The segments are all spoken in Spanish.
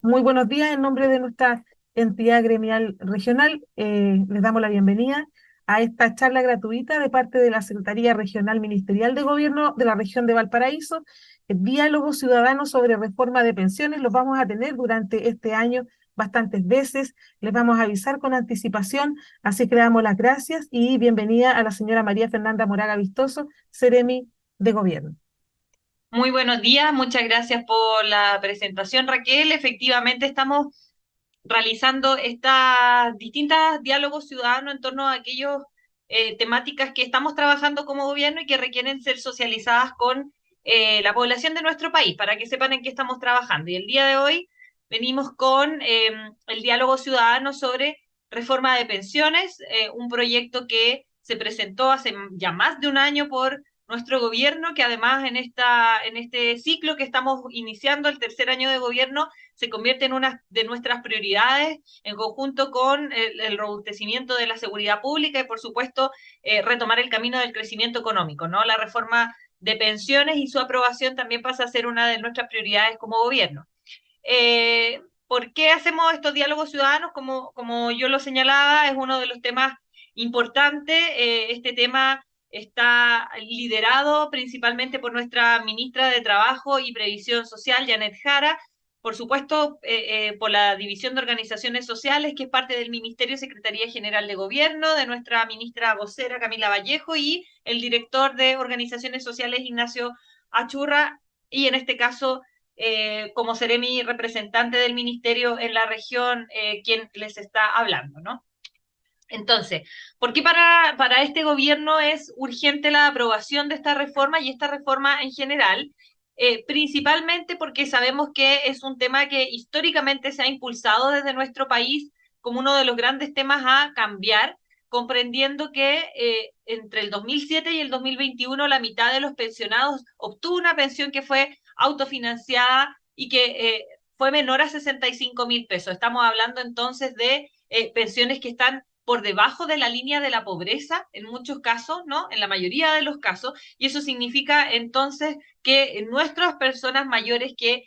Muy buenos días. En nombre de nuestra entidad gremial regional, les damos la bienvenida a esta charla gratuita de parte de la Secretaría Regional Ministerial de Gobierno de la región de Valparaíso, el Diálogo Ciudadano sobre Reforma de Pensiones. Los vamos a tener durante este año bastantes veces, les vamos a avisar con anticipación, así que le damos las gracias y bienvenida a la señora María Fernanda Moraga Vistoso, Seremi de Gobierno. Muy buenos días, muchas gracias por la presentación, Raquel. Efectivamente, estamos realizando estas distintas diálogos ciudadanos en torno a aquellas temáticas que estamos trabajando como gobierno y que requieren ser socializadas con la población de nuestro país, para que sepan en qué estamos trabajando. Y el día de hoy venimos con el diálogo ciudadano sobre reforma de pensiones, un proyecto que se presentó hace ya más de un año por nuestro gobierno, que además en este ciclo que estamos iniciando, el tercer año de gobierno, se convierte en una de nuestras prioridades en conjunto con el robustecimiento de la seguridad pública y, por supuesto, retomar el camino del crecimiento económico, ¿no? La reforma de pensiones y su aprobación también pasa a ser una de nuestras prioridades como gobierno. ¿Por qué hacemos estos diálogos ciudadanos? Como yo lo señalaba, es uno de los temas importantes. Este tema está liderado principalmente por nuestra ministra de Trabajo y Previsión Social, Janet Jara, por supuesto, por la División de Organizaciones Sociales, que es parte del Ministerio Secretaría General de Gobierno, de nuestra ministra vocera, Camila Vallejo, y el director de Organizaciones Sociales, Ignacio Achurra, y en este caso como seré mi representante del ministerio en la región, quien les está hablando, ¿no? Entonces, ¿por qué para este gobierno es urgente la aprobación de esta reforma y esta reforma en general? Principalmente porque sabemos que es un tema que históricamente se ha impulsado desde nuestro país como uno de los grandes temas a cambiar, comprendiendo que entre el 2007 y el 2021 la mitad de los pensionados obtuvo una pensión que fue autofinanciada y que fue menor a 65.000 pesos. Estamos hablando entonces de pensiones que están por debajo de la línea de la pobreza en muchos casos, ¿no? En la mayoría de los casos, y eso significa entonces que nuestras personas mayores que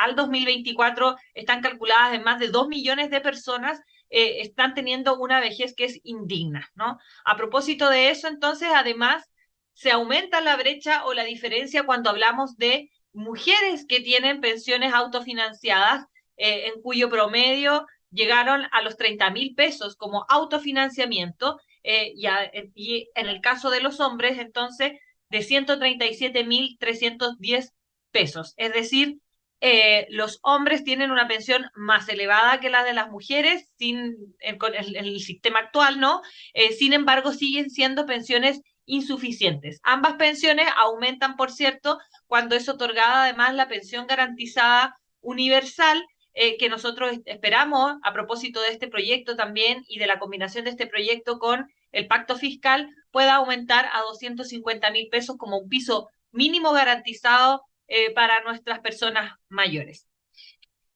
al 2024 están calculadas en más de 2 millones de personas, están teniendo una vejez que es indigna, ¿no? A propósito de eso, entonces, además, se aumenta la brecha o la diferencia cuando hablamos de mujeres que tienen pensiones autofinanciadas, en cuyo promedio llegaron a los 30.000 pesos como autofinanciamiento, y en el caso de los hombres, entonces, de 137.310 pesos. Es decir, los hombres tienen una pensión más elevada que la de las mujeres con el sistema actual, ¿no? Sin embargo, siguen siendo pensiones insuficientes. Ambas pensiones aumentan, por cierto, cuando es otorgada además la pensión garantizada universal, que nosotros esperamos a propósito de este proyecto también y de la combinación de este proyecto con el pacto fiscal pueda aumentar a 250.000 pesos como un piso mínimo garantizado para nuestras personas mayores.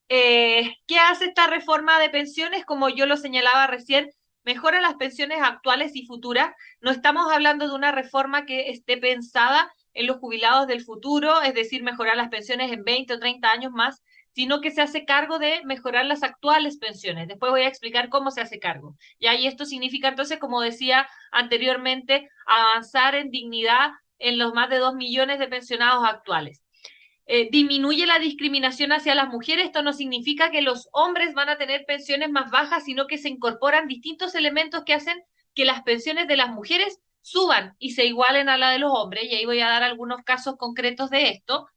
¿Qué hace esta reforma de pensiones? Como yo lo señalaba recién, mejora las pensiones actuales y futuras. No estamos hablando de una reforma que esté pensada en los jubilados del futuro, es decir, mejorar las pensiones en 20 o 30 años más, sino que se hace cargo de mejorar las actuales pensiones. Después voy a explicar cómo se hace cargo. Y esto significa entonces, como decía anteriormente, avanzar en dignidad en los más de 2 millones de pensionados actuales. Disminuye la discriminación hacia las mujeres. Esto no significa que los hombres van a tener pensiones más bajas, sino que se incorporan distintos elementos que hacen que las pensiones de las mujeres suban y se igualen a la de los hombres. Y ahí voy a dar algunos casos concretos de esto.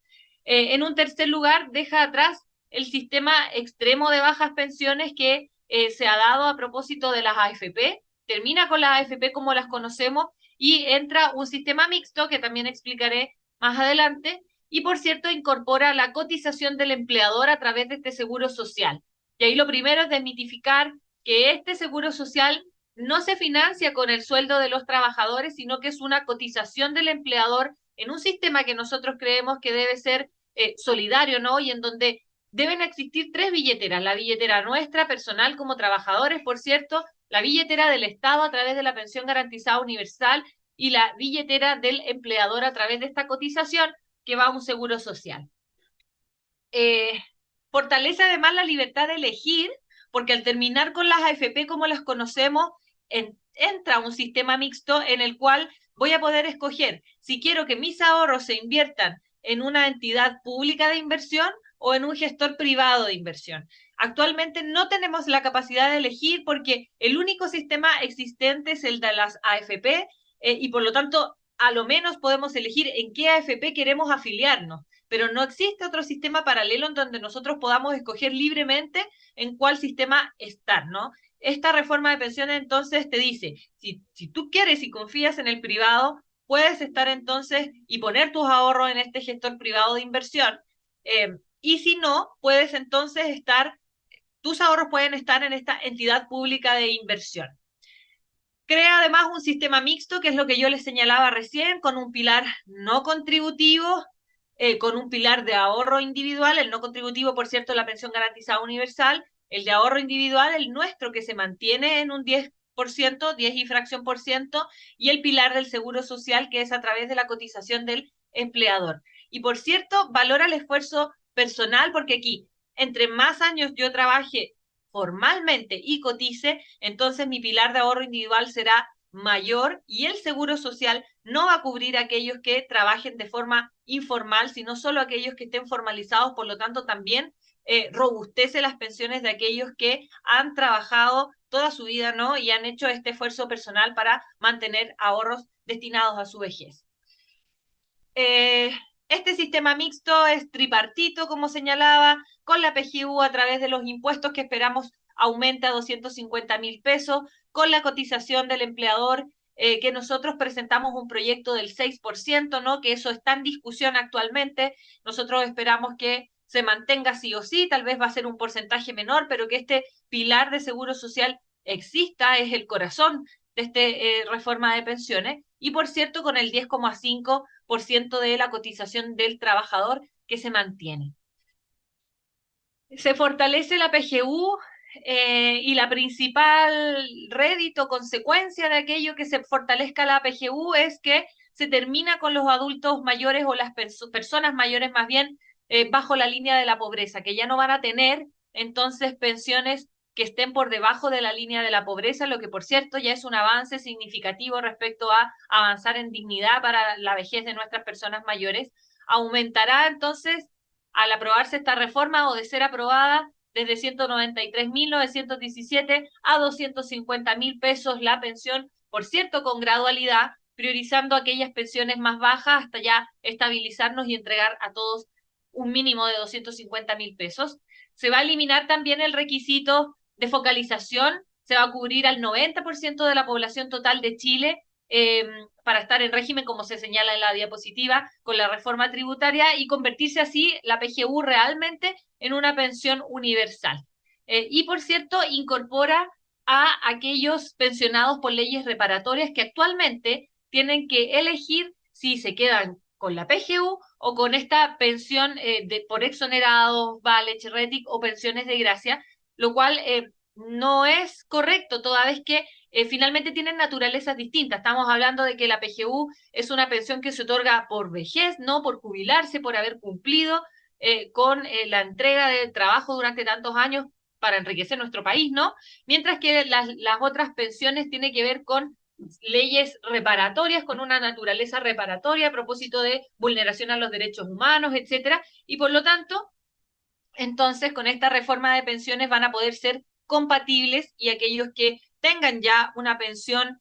En un tercer lugar, deja atrás el sistema extremo de bajas pensiones que se ha dado a propósito de las AFP. Termina con las AFP como las conocemos y entra un sistema mixto que también explicaré más adelante, y por cierto incorpora la cotización del empleador a través de este seguro social. Y ahí lo primero es desmitificar que este seguro social no se financia con el sueldo de los trabajadores, sino que es una cotización del empleador en un sistema que nosotros creemos que debe ser solidario, ¿no? Y en donde deben existir tres billeteras: la billetera nuestra, personal como trabajadores, por cierto, la billetera del Estado a través de la pensión garantizada universal y la billetera del empleador a través de esta cotización que va a un seguro social. Eh, Fortalece además la libertad de elegir, porque al terminar con las AFP como las conocemos, entra un sistema mixto en el cual voy a poder escoger si quiero que mis ahorros se inviertan en una entidad pública de inversión o en un gestor privado de inversión. Actualmente no tenemos la capacidad de elegir porque el único sistema existente es el de las AFP y por lo tanto a lo menos podemos elegir en qué AFP queremos afiliarnos, pero no existe otro sistema paralelo en donde nosotros podamos escoger libremente en cuál sistema estar, ¿no? Esta reforma de pensiones entonces te dice, si tú quieres y confías en el privado, puedes estar entonces y poner tus ahorros en este gestor privado de inversión, y si no, puedes entonces estar, tus ahorros pueden estar en esta entidad pública de inversión. Crea además un sistema mixto, que es lo que yo les señalaba recién, con un pilar no contributivo, con un pilar de ahorro individual, el no contributivo, por cierto, la pensión garantizada universal, el de ahorro individual, el nuestro, que se mantiene en un 10%, 10 y fracción por ciento, y el pilar del seguro social, que es a través de la cotización del empleador. Y por cierto, valora el esfuerzo personal, porque aquí, entre más años yo trabaje formalmente y cotice, entonces mi pilar de ahorro individual será mayor y el seguro social no va a cubrir a aquellos que trabajen de forma informal, sino solo aquellos que estén formalizados, por lo tanto también robustece las pensiones de aquellos que han trabajado toda su vida, ¿no? Y han hecho este esfuerzo personal para mantener ahorros destinados a su vejez. Eh, este sistema mixto es tripartito, como señalaba, con la PGU a través de los impuestos que esperamos aumente a 250.000 pesos, con la cotización del empleador, que nosotros presentamos un proyecto del 6%, ¿no? Que eso está en discusión actualmente. Nosotros esperamos que se mantenga sí o sí, tal vez va a ser un porcentaje menor, pero que este pilar de seguro social exista, es el corazón de esta reforma de pensiones. Y por cierto, con el 10,5% de la cotización del trabajador que se mantiene. Se fortalece la PGU, y la principal rédito, consecuencia de aquello que se fortalezca la PGU es que se termina con los adultos mayores o las personas mayores más bien bajo la línea de la pobreza, que ya no van a tener entonces pensiones que estén por debajo de la línea de la pobreza, lo que por cierto ya es un avance significativo respecto a avanzar en dignidad para la vejez de nuestras personas mayores. Aumentará entonces, al aprobarse esta reforma o de ser aprobada, desde 193.917 a 250.000 pesos la pensión, por cierto, con gradualidad, priorizando aquellas pensiones más bajas hasta ya estabilizarnos y entregar a todos un mínimo de 250.000 pesos. Se va a eliminar también el requisito de focalización, se va a cubrir al 90% de la población total de Chile, para estar en régimen, como se señala en la diapositiva, con la reforma tributaria y convertirse así la PGU realmente en una pensión universal. Y por cierto, incorpora a aquellos pensionados por leyes reparatorias que actualmente tienen que elegir si se quedan con la PGU o con esta pensión por exonerados, vale, Cherretic o pensiones de gracia, lo cual no es correcto, toda vez que finalmente tienen naturalezas distintas. Estamos hablando de que la PGU es una pensión que se otorga por vejez, no por jubilarse, por haber cumplido con la entrega de trabajo durante tantos años para enriquecer nuestro país, ¿no? Mientras que las otras pensiones tienen que ver con leyes reparatorias, con una naturaleza reparatoria a propósito de vulneración a los derechos humanos, etcétera, y por lo tanto, entonces, con esta reforma de pensiones van a poder ser compatibles y aquellos que tengan ya una pensión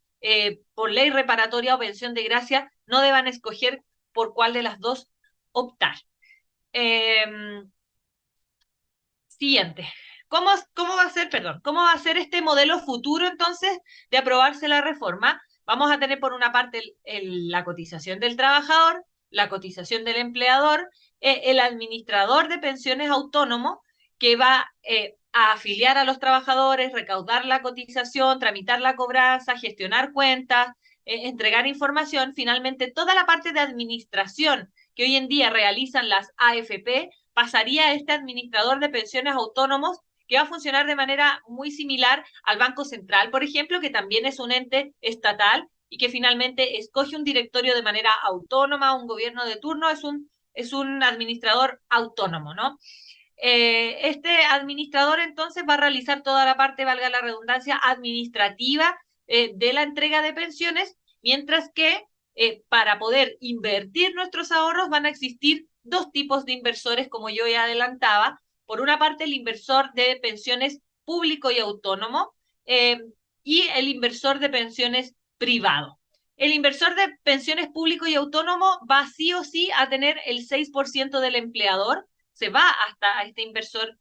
por ley reparatoria o pensión de gracia no deban escoger por cuál de las dos optar. Eh, Siguiente. ¿Cómo va a ser, perdón, cómo va a ser este modelo futuro entonces de aprobarse la reforma? Vamos a tener por una parte la cotización del trabajador, la cotización del empleador, el administrador de pensiones autónomo que va a afiliar a los trabajadores, recaudar la cotización, tramitar la cobranza, gestionar cuentas, entregar información. Finalmente, toda la parte de administración que hoy en día realizan las AFP pasaría a este administrador de pensiones autónomos que va a funcionar de manera muy similar al Banco Central, por ejemplo, que también es un ente estatal y que finalmente escoge un directorio de manera autónoma, un gobierno de turno es un administrador autónomo, ¿no? Este administrador entonces va a realizar toda la parte, valga la redundancia, administrativa de la entrega de pensiones, mientras que para poder invertir nuestros ahorros van a existir dos tipos de inversores, como yo ya adelantaba. Por una parte, el inversor de pensiones público y autónomo eh, y el inversor de pensiones privado. El inversor de pensiones público y autónomo va sí o sí a tener el 6% del empleador, se va hasta este inversor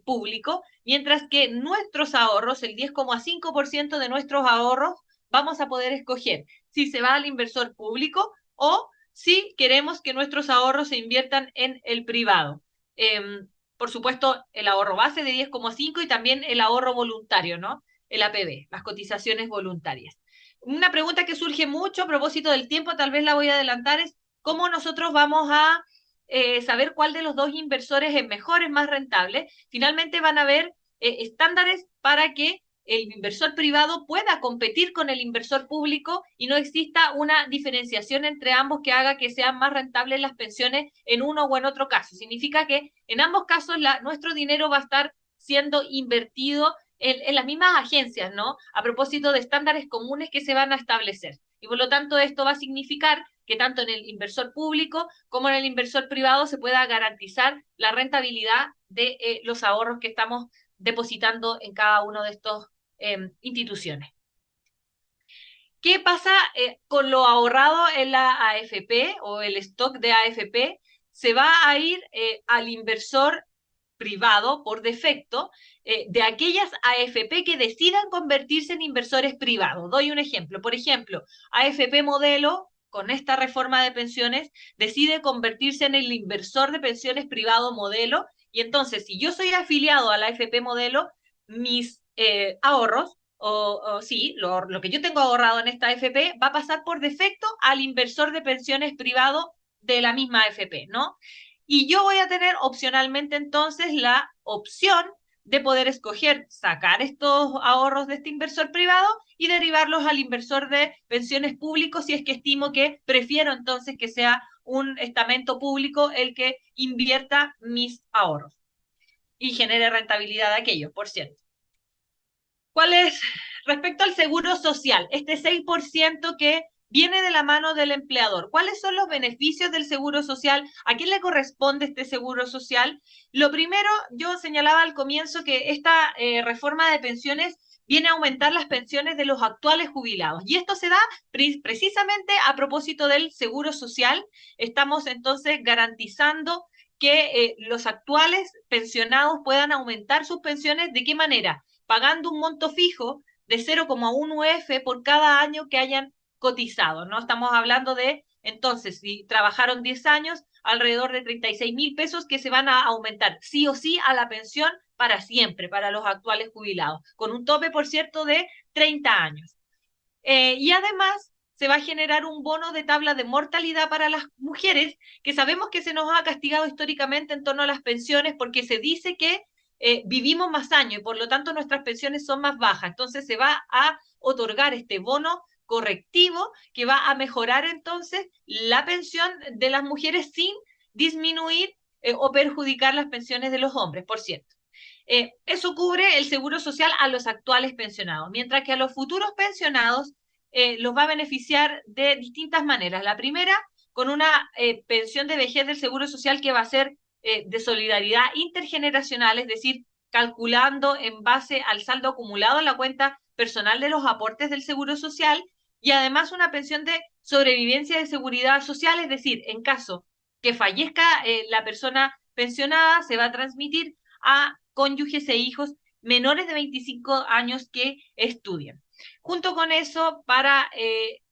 público, mientras que nuestros ahorros, el 10,5% de nuestros ahorros, vamos a poder escoger si se va al inversor público o si queremos que nuestros ahorros se inviertan en el privado. Eh, por supuesto, el ahorro base de 10,5 y también el ahorro voluntario, ¿no? El APB, las cotizaciones voluntarias. Una pregunta que surge mucho a propósito del tiempo, tal vez la voy a adelantar, es cómo nosotros vamos a saber cuál de los dos inversores es mejor, es más rentable. Finalmente van a haber estándares para que el inversor privado pueda competir con el inversor público y no exista una diferenciación entre ambos que haga que sean más rentables las pensiones en uno o en otro caso. Significa que en ambos casos nuestro dinero va a estar siendo invertido en las mismas agencias, ¿no? A propósito de estándares comunes que se van a establecer. Y por lo tanto, esto va a significar que tanto en el inversor público como en el inversor privado se pueda garantizar la rentabilidad de los ahorros que estamos depositando en cada uno de estos instituciones. ¿Qué pasa con lo ahorrado en la AFP o el stock de AFP? Se va a ir al inversor privado por defecto de aquellas AFP que decidan convertirse en inversores privados. Doy un ejemplo. Por ejemplo, AFP Modelo, con esta reforma de pensiones, decide convertirse en el inversor de pensiones privado Modelo. Y entonces, si yo soy afiliado a la AFP Modelo, mis ahorros sí, lo que yo tengo ahorrado en esta AFP va a pasar por defecto al inversor de pensiones privado de la misma AFP, ¿no? Y yo voy a tener opcionalmente entonces la opción de poder escoger sacar estos ahorros de este inversor privado y derivarlos al inversor de pensiones públicos si es que estimo que prefiero entonces que sea un estamento público el que invierta mis ahorros y genere rentabilidad de aquellos, por cierto. ¿Cuál es respecto al seguro social? Este 6% que viene de la mano del empleador. ¿Cuáles son los beneficios del seguro social? ¿A quién le corresponde este seguro social? Lo primero, yo señalaba al comienzo que esta reforma de pensiones viene a aumentar las pensiones de los actuales jubilados. Y esto se da precisamente a propósito del seguro social. Estamos entonces garantizando que los actuales pensionados puedan aumentar sus pensiones. ¿De qué manera? Pagando un monto fijo de 0,1 UF por cada año que hayan cotizado, ¿no? Estamos hablando de, entonces, si trabajaron 10 años, alrededor de 36.000 pesos que se van a aumentar sí o sí a la pensión para siempre, para los actuales jubilados, con un tope, por cierto, de 30 años. Y además se va a generar un bono de tabla de mortalidad para las mujeres, que sabemos que se nos ha castigado históricamente en torno a las pensiones porque se dice que vivimos más años y por lo tanto nuestras pensiones son más bajas. Entonces se va a otorgar este bono correctivo que va a mejorar entonces la pensión de las mujeres sin disminuir o perjudicar las pensiones de los hombres, por cierto. Eso cubre el seguro social a los actuales pensionados, mientras que a los futuros pensionados los va a beneficiar de distintas maneras. La primera, con una pensión de vejez del seguro social que va a ser de solidaridad intergeneracional, es decir, calculando en base al saldo acumulado en la cuenta personal de los aportes del seguro social, y además una pensión de sobrevivencia de seguridad social, es decir, en caso que fallezca la persona pensionada, se va a transmitir a cónyuges e hijos menores de 25 años que estudian. Junto con eso, para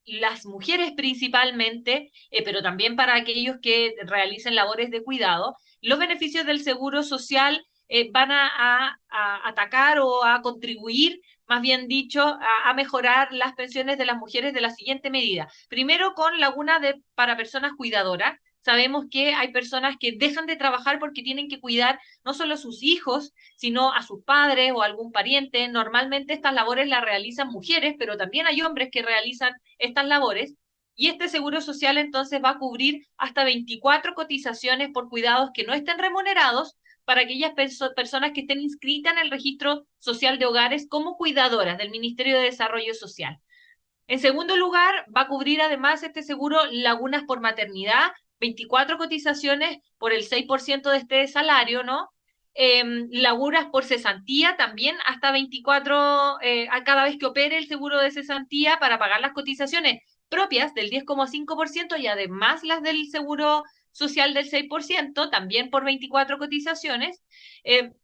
las mujeres principalmente, pero también para aquellos que realicen labores de cuidado, los beneficios del seguro social van a atacar o a contribuir, más bien dicho, a mejorar las pensiones de las mujeres de la siguiente medida. Primero, con laguna para personas cuidadoras. Sabemos que hay personas que dejan de trabajar porque tienen que cuidar no solo a sus hijos, sino a sus padres o a algún pariente. Normalmente estas labores las realizan mujeres, pero también hay hombres que realizan estas labores. Y este seguro social entonces va a cubrir hasta 24 cotizaciones por cuidados que no estén remunerados para aquellas personas que estén inscritas en el registro social de hogares como cuidadoras del Ministerio de Desarrollo Social. En segundo lugar, va a cubrir además este seguro lagunas por maternidad, 24 cotizaciones por el 6% de este salario, ¿no? Lagunas por cesantía también hasta 24 a cada vez que opere el seguro de cesantía para pagar las cotizaciones propias del 10,5% y además las del seguro social del 6%, también por 24 cotizaciones.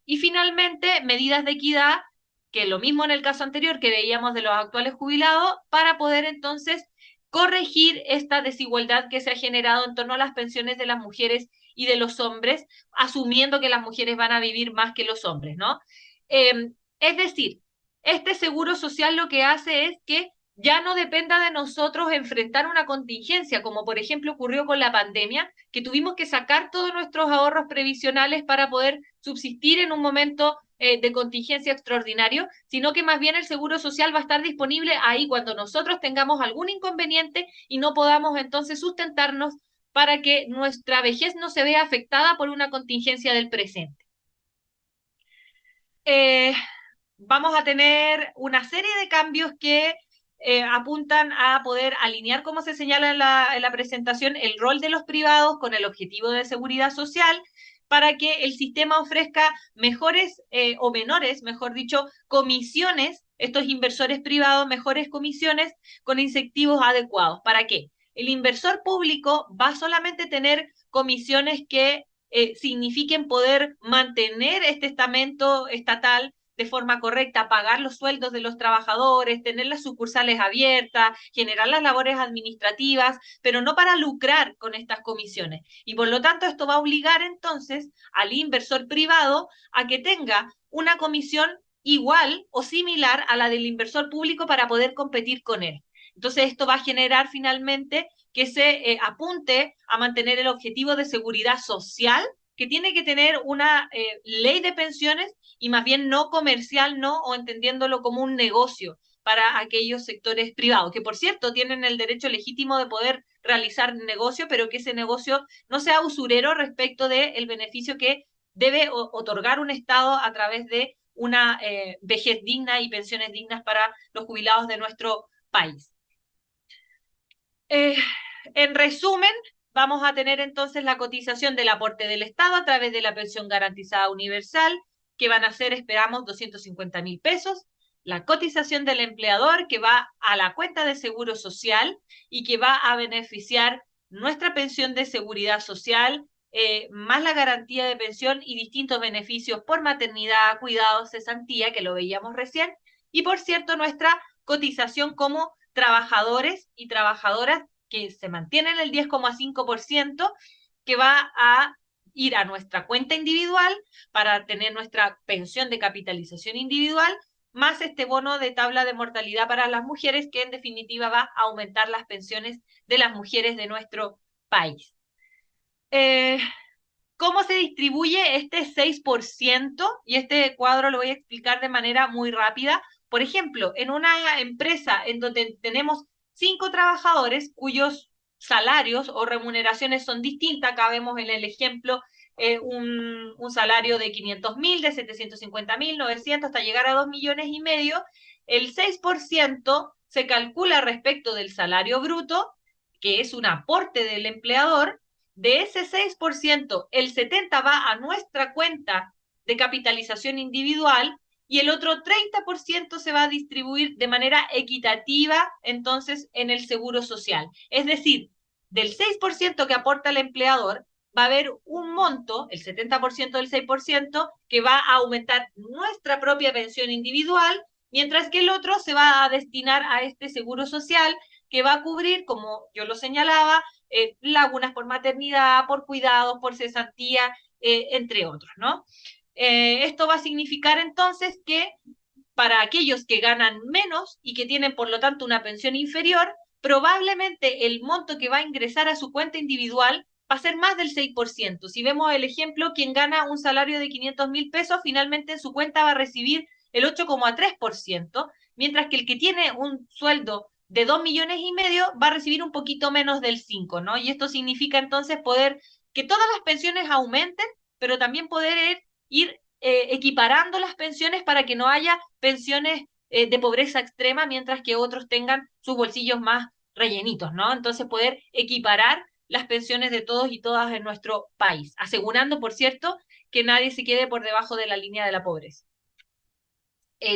Y finalmente, medidas de equidad, que lo mismo en el caso anterior que veíamos de los actuales jubilados, para poder entonces corregir esta desigualdad que se ha generado en torno a las pensiones de las mujeres y de los hombres, asumiendo que las mujeres van a vivir más que los hombres, ¿no? Es decir, este seguro social lo que hace es que ya no dependa de nosotros enfrentar una contingencia, como por ejemplo ocurrió con la pandemia, que tuvimos que sacar todos nuestros ahorros previsionales para poder subsistir en un momento de contingencia extraordinario, sino que más bien el seguro social va a estar disponible ahí cuando nosotros tengamos algún inconveniente y no podamos entonces sustentarnos para que nuestra vejez no se vea afectada por una contingencia del presente. Eh, Vamos a tener una serie de cambios que apuntan a poder alinear, como se señala en la presentación, el rol de los privados con el objetivo de seguridad social para que el sistema ofrezca mejores o menores, mejor dicho, comisiones, estos inversores privados, mejores comisiones con incentivos adecuados. ¿Para qué? El inversor público va a solamente tener comisiones que signifiquen poder mantener este estamento estatal de forma correcta, pagar los sueldos de los trabajadores, tener las sucursales abiertas, generar las labores administrativas, pero no para lucrar con estas comisiones. Y por lo tanto, esto va a obligar entonces al inversor privado a que tenga una comisión igual o similar a la del inversor público para poder competir con él. Entonces, esto va a generar finalmente que se apunte a mantener el objetivo de seguridad social que tiene que tener una ley de pensiones y más bien no comercial, no, o entendiéndolo como un negocio para aquellos sectores privados, que por cierto tienen el derecho legítimo de poder realizar negocio, pero que ese negocio no sea usurero respecto del beneficio que debe otorgar un Estado a través de una vejez digna y pensiones dignas para los jubilados de nuestro país. En resumen, vamos a tener entonces la cotización del aporte del Estado a través de la pensión garantizada universal, que van a ser, esperamos, 250.000 pesos, la cotización del empleador, que va a la cuenta de seguro social y que va a beneficiar nuestra pensión de seguridad social, más la garantía de pensión y distintos beneficios por maternidad, cuidados, cesantía, que lo veíamos recién, y por cierto, nuestra cotización como trabajadores y trabajadoras que se mantienen el 10,5%, que va a ir a nuestra cuenta individual para tener nuestra pensión de capitalización individual, más este bono de tabla de mortalidad para las mujeres, que en definitiva va a aumentar las pensiones de las mujeres de nuestro país. ¿Cómo se distribuye este 6%? Y este cuadro lo voy a explicar de manera muy rápida. Por ejemplo, en una empresa en donde tenemos 5 trabajadores cuyos salarios o remuneraciones son distintas, acá vemos en el ejemplo un salario de 500.000, de 750.000, 900, hasta llegar a 2,5 millones, el 6% se calcula respecto del salario bruto, que es un aporte del empleador. De ese 6%, el 70% va a nuestra cuenta de capitalización individual y el otro 30% se va a distribuir de manera equitativa, entonces, en el seguro social. Es decir, del 6% que aporta el empleador, va a haber un monto, el 70% del 6%, que va a aumentar nuestra propia pensión individual, mientras que el otro se va a destinar a este seguro social que va a cubrir, como yo lo señalaba, lagunas por maternidad, por cuidados, por cesantía, entre otros, ¿no? Esto va a significar entonces que para aquellos que ganan menos y que tienen por lo tanto una pensión inferior, probablemente el monto que va a ingresar a su cuenta individual va a ser más del 6%. Si vemos el ejemplo, quien gana un salario de 500.000 pesos, finalmente en su cuenta va a recibir el 8,3%, mientras que el que tiene un sueldo de 2,5 millones va a recibir un poquito menos del 5%, ¿no? Y esto significa entonces poder que todas las pensiones aumenten, pero también poder ir equiparando las pensiones para que no haya pensiones de pobreza extrema, mientras que otros tengan sus bolsillos más rellenitos, ¿no? Entonces poder equiparar las pensiones de todos y todas en nuestro país, asegurando, por cierto, que nadie se quede por debajo de la línea de la pobreza.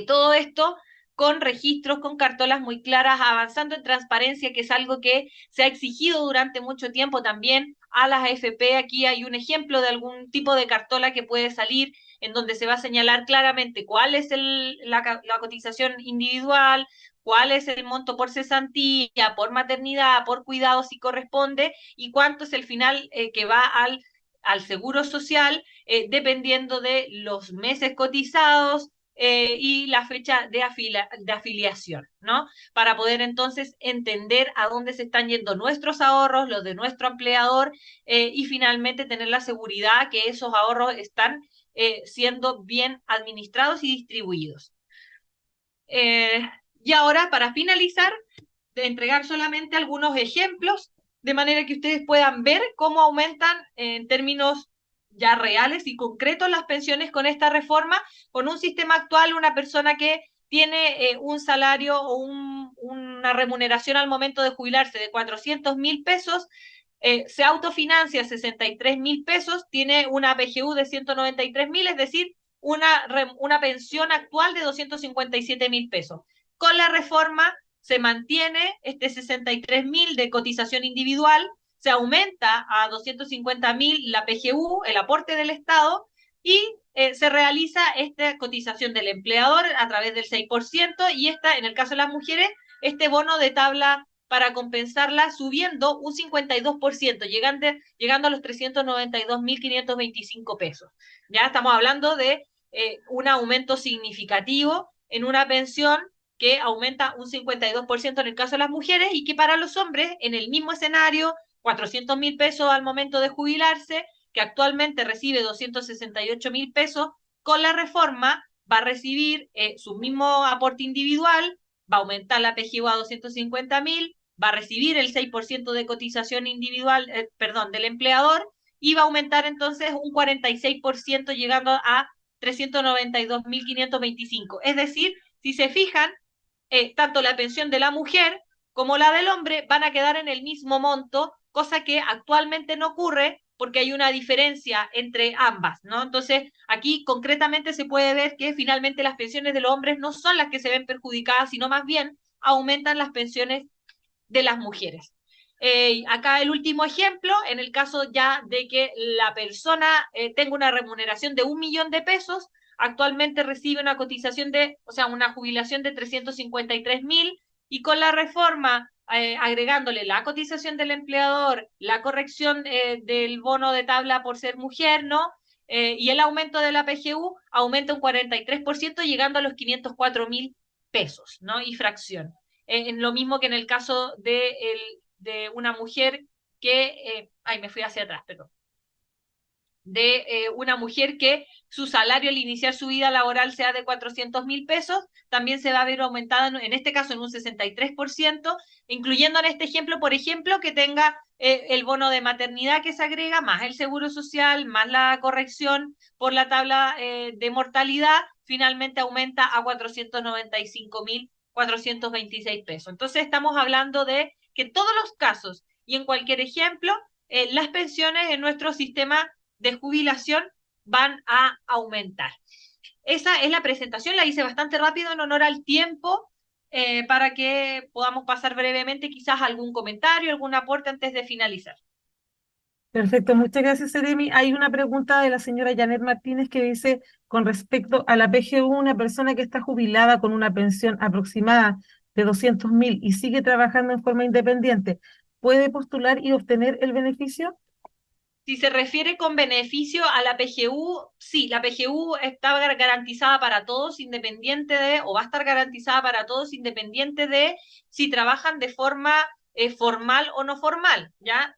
Todo esto con registros, con cartolas muy claras, avanzando en transparencia, que es algo que se ha exigido durante mucho tiempo también a las AFP. Aquí hay un ejemplo de algún tipo de cartola que puede salir en donde se va a señalar claramente cuál es la cotización individual, cuál es el monto por cesantía, por maternidad, por cuidado si corresponde, y cuánto es el final que va al seguro social, dependiendo de los meses cotizados, y la fecha de afiliación, ¿no? Para poder entonces entender a dónde se están yendo nuestros ahorros, los de nuestro empleador, y finalmente tener la seguridad que esos ahorros están siendo bien administrados y distribuidos. Eh, y ahora, para finalizar, de entregar solamente algunos ejemplos, de manera que ustedes puedan ver cómo aumentan en términos ya reales y concretos las pensiones con esta reforma. Con un sistema actual, una persona que tiene un salario o una remuneración al momento de jubilarse de 400.000 pesos, se autofinancia 63.000 pesos, tiene una PGU de 193.000, es decir, una pensión actual de 257.000 pesos. Con la reforma se mantiene este 63.000 de cotización individual, se aumenta a 250.000 la PGU, el aporte del Estado, y se realiza esta cotización del empleador a través del 6%, y esta, en el caso de las mujeres, este bono de tabla para compensarla subiendo un 52%, llegando a los 392.525 pesos. Ya estamos hablando de un aumento significativo en una pensión que aumenta un 52% en el caso de las mujeres, y que para los hombres, en el mismo escenario, 400.000 pesos al momento de jubilarse, que actualmente recibe 268.000 pesos, con la reforma va a recibir su mismo aporte individual, va a aumentar la PGU a 250.000, va a recibir el 6% de cotización individual, perdón, del empleador, y va a aumentar entonces un 46%, llegando a 392.525. Es decir, si se fijan, tanto la pensión de la mujer como la del hombre van a quedar en el mismo monto, cosa que actualmente no ocurre porque hay una diferencia entre ambas, ¿no? Entonces, aquí concretamente se puede ver que finalmente las pensiones de los hombres no son las que se ven perjudicadas, sino más bien aumentan las pensiones de las mujeres. Acá el último ejemplo, en el caso ya de que la persona tenga una remuneración de 1.000.000 de pesos, actualmente recibe una cotización o sea, una jubilación de 353.000, y con la reforma, agregándole la cotización del empleador, la corrección del bono de tabla por ser mujer, ¿no? Y el aumento de la PGU, aumenta un 43%, llegando a los 504.000 pesos, ¿no? Y fracción. En lo mismo que en el caso de una mujer que, ay, me fui hacia atrás, perdón, de una mujer que su salario al iniciar su vida laboral sea de 400.000 pesos, también se va a ver aumentado, en este caso en un 63%, incluyendo en este ejemplo, por ejemplo, que tenga el bono de maternidad que se agrega, más el seguro social, más la corrección por la tabla de mortalidad, finalmente aumenta a 495.426 pesos. Entonces estamos hablando de que en todos los casos y en cualquier ejemplo, las pensiones en nuestro sistema de jubilación van a aumentar. Esa es la presentación, la hice bastante rápido en honor al tiempo, para que podamos pasar brevemente quizás algún comentario, algún aporte antes de finalizar. Perfecto, muchas gracias, Seremi. Hay una pregunta de la señora Janet Martínez que dice, con respecto a la PGU, una persona que está jubilada con una pensión aproximada de 200.000 y sigue trabajando en forma independiente, ¿puede postular y obtener el beneficio? Si se refiere con beneficio a la PGU, sí, la PGU está garantizada para todos, independiente de, o va a estar garantizada para todos, independiente de si trabajan de forma formal o no formal, ¿ya?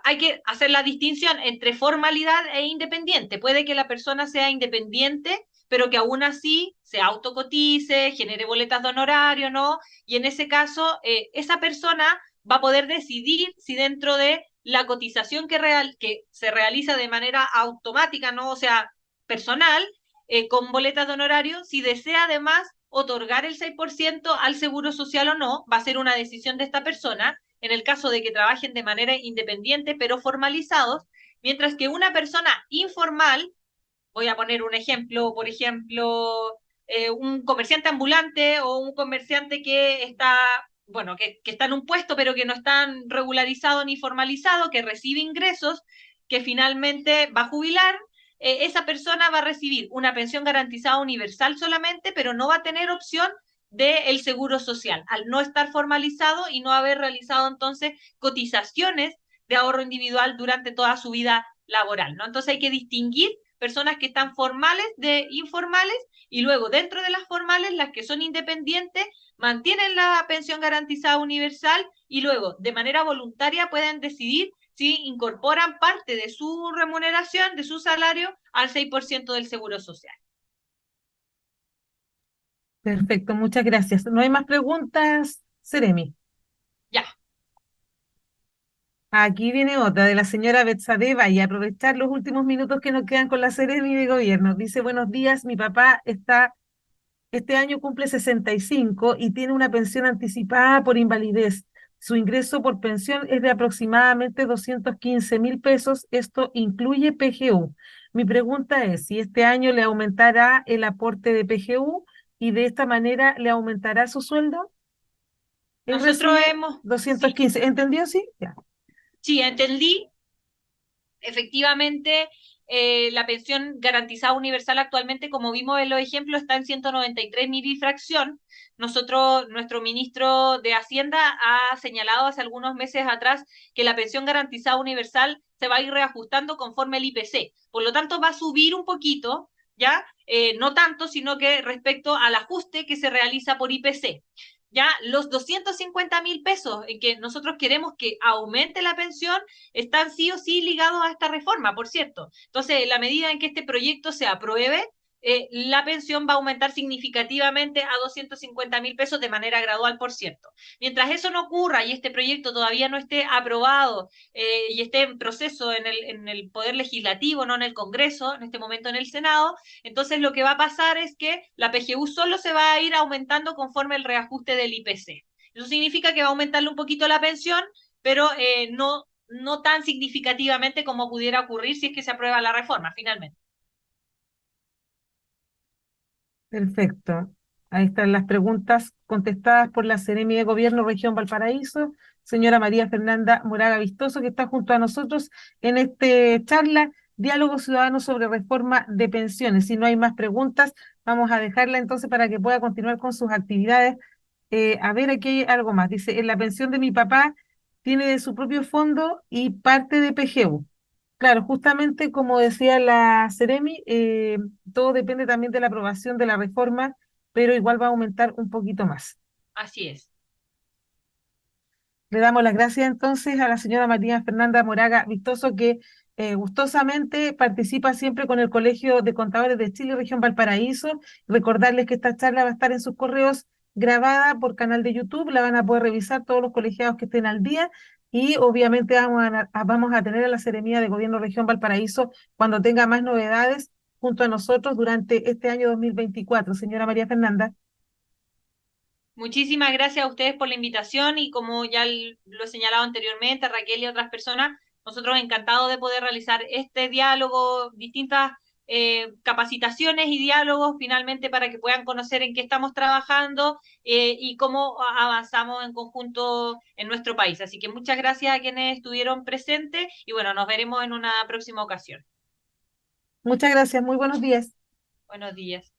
Hay que hacer la distinción entre formalidad e independiente. Puede que la persona sea independiente, pero que aún así se autocotice, genere boletas de honorario, ¿no? Y en ese caso, esa persona va a poder decidir si dentro de la cotización que se realiza de manera automática, ¿no? O sea, personal con boletas de honorario, si desea además otorgar el 6% al seguro social o no, va a ser una decisión de esta persona, en el caso de que trabajen de manera independiente pero formalizados, mientras que una persona informal, voy a poner un ejemplo, por ejemplo, un comerciante ambulante o un comerciante que está, bueno, que está en un puesto pero que no está regularizado ni formalizado, que recibe ingresos, que finalmente va a jubilar, esa persona va a recibir una pensión garantizada universal solamente, pero no va a tener opción del seguro social, al no estar formalizado y no haber realizado entonces cotizaciones de ahorro individual durante toda su vida laboral, ¿no? Entonces hay que distinguir personas que están formales de informales y luego dentro de las formales, las que son independientes, mantienen la pensión garantizada universal y luego de manera voluntaria pueden decidir si incorporan parte de su remuneración, de su salario, al 6% del seguro social. Perfecto, muchas gracias. ¿No hay más preguntas, Seremi? Ya. Aquí viene otra de la señora Betsadeva y aprovechar los últimos minutos que nos quedan con la Seremi de Gobierno. Dice, buenos días, mi papá este año cumple 65 y tiene una pensión anticipada por invalidez. Su ingreso por pensión es de aproximadamente 215.000 pesos. Esto incluye PGU. Mi pregunta es si este año le aumentará el aporte de PGU y de esta manera le aumentará su sueldo. Él Nosotros recibe hemos, sí, 215. ¿Entendió? Sí. Ya. sí, entendí. Efectivamente, la pensión garantizada universal actualmente, como vimos en los ejemplos, está en 193 mil y fracción. Nosotros, nuestro ministro de Hacienda ha señalado hace algunos meses atrás que la pensión garantizada universal se va a ir reajustando conforme el IPC. Por lo tanto, va a subir un poquito, ¿ya? No tanto, sino que respecto al ajuste que se realiza por IPC. Ya los 250.000 pesos en que nosotros queremos que aumente la pensión están sí o sí ligados a esta reforma, por cierto. Entonces, en la medida en que este proyecto se apruebe, la pensión va a aumentar significativamente a 250.000 pesos de manera gradual, por cierto. Mientras eso no ocurra y este proyecto todavía no esté aprobado y esté en proceso en el Poder Legislativo, no en el Congreso, en este momento en el Senado, entonces lo que va a pasar es que la PGU solo se va a ir aumentando conforme el reajuste del IPC. Eso significa que va a aumentarle un poquito la pensión, pero no tan significativamente como pudiera ocurrir si es que se aprueba la reforma finalmente. Perfecto. Ahí están las preguntas contestadas por la Seremi de Gobierno Región Valparaíso, señora María Fernanda Moraga Vistoso, que está junto a nosotros en este charla, Diálogo Ciudadano sobre Reforma de Pensiones. Si no hay más preguntas, vamos a dejarla entonces para que pueda continuar con sus actividades. A ver, aquí hay algo más. Dice, en la pensión de mi papá tiene de su propio fondo y parte de PGU. Claro, justamente como decía la Seremi, todo depende también de la aprobación de la reforma, pero igual va a aumentar un poquito más. Así es. Le damos las gracias entonces a la señora María Fernanda Moraga Vistoso, que gustosamente participa siempre con el Colegio de Contadores de Chile, Región Valparaíso. Recordarles que esta charla va a estar en sus correos grabada por canal de YouTube, la van a poder revisar todos los colegiados que estén al día y obviamente vamos a tener a la Seremía de Gobierno Región Valparaíso cuando tenga más novedades junto a nosotros durante este año 2024. Señora María Fernanda. Muchísimas gracias a ustedes por la invitación y como ya lo he señalado anteriormente, Raquel y otras personas, nosotros encantados de poder realizar este diálogo, distintas capacitaciones y diálogos finalmente para que puedan conocer en qué estamos trabajando y cómo avanzamos en conjunto en nuestro país. Así que muchas gracias a quienes estuvieron presentes y bueno, nos veremos en una próxima ocasión. Muchas gracias, muy buenos días. Buenos días.